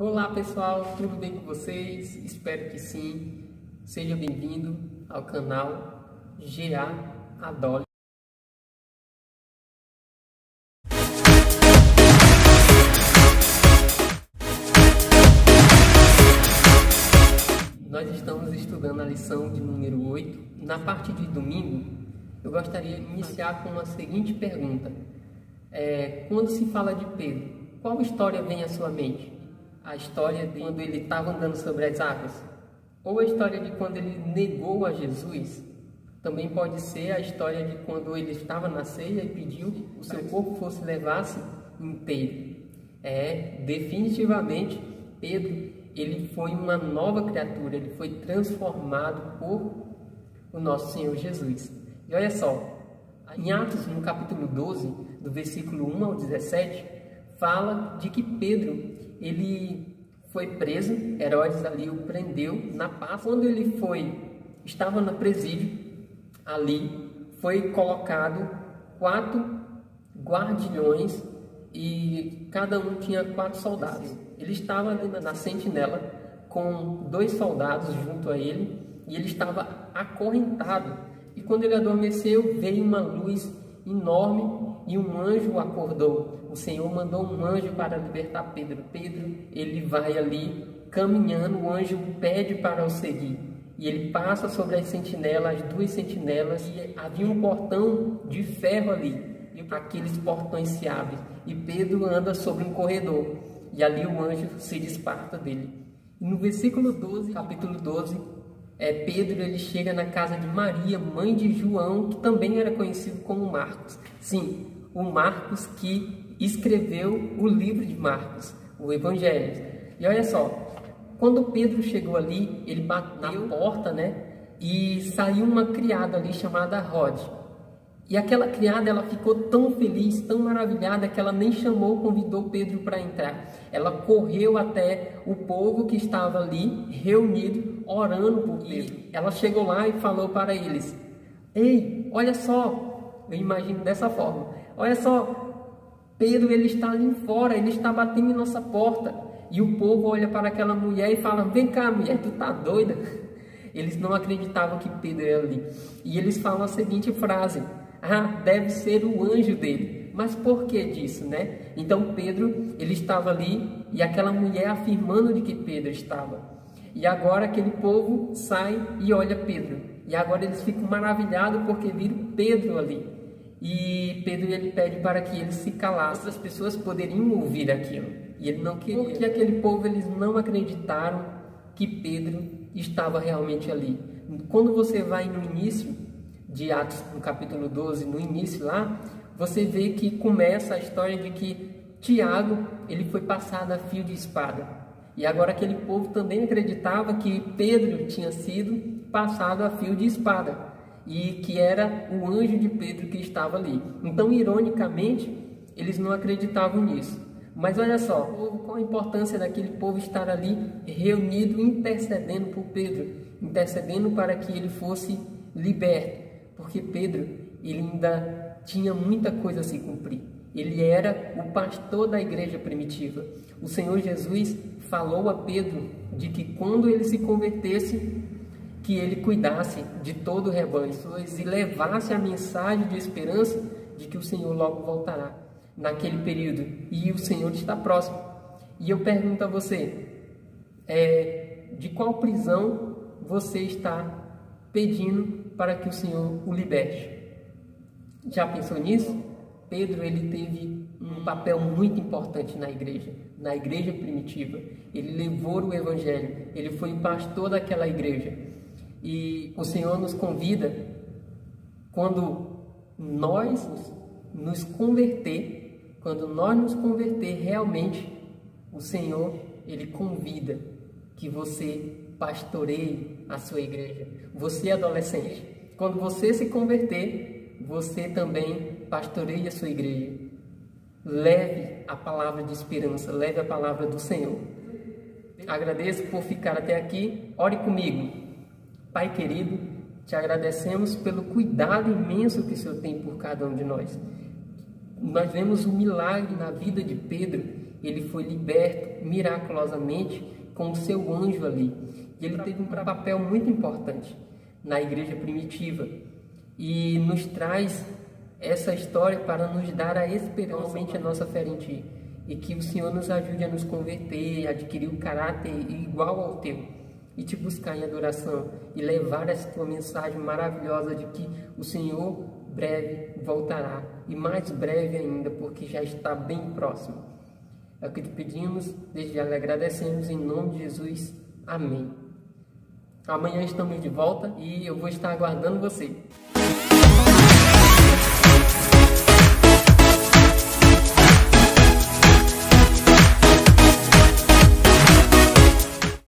Olá pessoal, tudo bem com vocês? Espero que sim. Seja bem-vindo ao canal GA Adole. Nós estamos estudando a lição de número 8. Na parte de domingo, eu gostaria de iniciar com uma seguinte pergunta. Quando se fala de Pedro, qual história vem à sua mente? A história de quando ele estava andando sobre as águas? Ou a história de quando ele negou a Jesus? Também pode ser a história de quando ele estava na ceia e pediu que o seu corpo fosse levado inteiro. Definitivamente, Pedro, ele foi uma nova criatura, ele foi transformado por o nosso Senhor Jesus. E olha só, em Atos, no capítulo 12, do versículo 1 ao 17, fala de que Pedro, ele foi preso, Herodes ali o prendeu na Páscoa. Quando ele estava no presídio, ali foi colocado 4 guardilhões e cada um tinha 4 soldados. Ele estava ali na sentinela com 2 soldados junto a ele e ele estava acorrentado. E quando ele adormeceu, veio uma luz enorme e um anjo o acordou. O Senhor mandou um anjo para libertar Pedro. Pedro, ele vai ali caminhando, o anjo pede para o seguir. E ele passa sobre as sentinelas, as 2 sentinelas, e havia um portão de ferro ali. E aqueles portões se abrem. E Pedro anda sobre um corredor. E ali o anjo se desparta dele. E no versículo 12, capítulo 12, Pedro ele chega na casa de Maria, mãe de João, que também era conhecido como Marcos. Sim, o Marcos que escreveu o livro de Marcos, o Evangelho. E olha só, quando Pedro chegou ali, ele bateu na porta, e saiu uma criada ali chamada Rode. E aquela criada, ela ficou tão feliz, tão maravilhada, que ela nem convidou Pedro para entrar. Ela correu até o povo que estava ali, reunido, orando por Pedro. Ela chegou lá e falou para eles: "Ei, olha só", eu imagino dessa forma, "olha só, Pedro, ele está ali fora, ele está batendo em nossa porta." E o povo olha para aquela mulher e fala: "Vem cá, mulher, tu tá doida?" Eles não acreditavam que Pedro era ali. E eles falam a seguinte frase: "Ah, deve ser o anjo dele." Mas por que disso, Então Pedro, ele estava ali e aquela mulher afirmando de que Pedro estava. E agora aquele povo sai e olha Pedro. E agora eles ficam maravilhados porque viram Pedro ali. E Pedro ele pede para que ele se calasse. As pessoas poderiam ouvir aquilo. E ele não queria. Porque aquele povo eles não acreditaram que Pedro estava realmente ali. Quando você vai no início de Atos, no capítulo 12, no início lá, você vê que começa a história de que Tiago ele foi passado a fio de espada. E agora aquele povo também acreditava que Pedro tinha sido passado a fio de espada. E que era o anjo de Pedro que estava ali. Então, ironicamente, eles não acreditavam nisso. Mas olha só, qual a importância daquele povo estar ali reunido, intercedendo por Pedro, intercedendo para que ele fosse liberto, porque Pedro, ele ainda tinha muita coisa a se cumprir. Ele era o pastor da igreja primitiva. O Senhor Jesus falou a Pedro de que quando ele se convertesse, que ele cuidasse de todo o rebanho e levasse a mensagem de esperança de que o Senhor logo voltará naquele período. E o Senhor está próximo. E eu pergunto a você, de qual prisão você está pedindo para que o Senhor o liberte? Já pensou nisso? Pedro ele teve um papel muito importante na igreja primitiva. Ele levou o Evangelho, ele foi o pastor daquela igreja. E o Senhor nos convida, quando nós nos converter, realmente, o Senhor, ele convida que você pastoreie a sua igreja. Você adolescente, quando você se converter, você também pastoreie a sua igreja. Leve a palavra de esperança, leve a palavra do Senhor. Agradeço por ficar até aqui. Ore comigo. Pai querido, te agradecemos pelo cuidado imenso que o Senhor tem por cada um de nós. Nós vemos um milagre na vida de Pedro ele foi liberto miraculosamente com o seu anjo ali. E ele teve um papel muito importante na igreja primitiva e nos traz essa história para nos dar a esperança em nossa fé em Ti, e que o Senhor nos ajude a nos converter, a adquirir o caráter igual ao Teu, e Te buscar em adoração e levar essa Tua mensagem maravilhosa de que o Senhor breve voltará, e mais breve ainda, porque já está bem próximo. É o que Te pedimos, desde já lhe agradecemos, em nome de Jesus. Amém. Amanhã estamos de volta e eu vou estar aguardando você.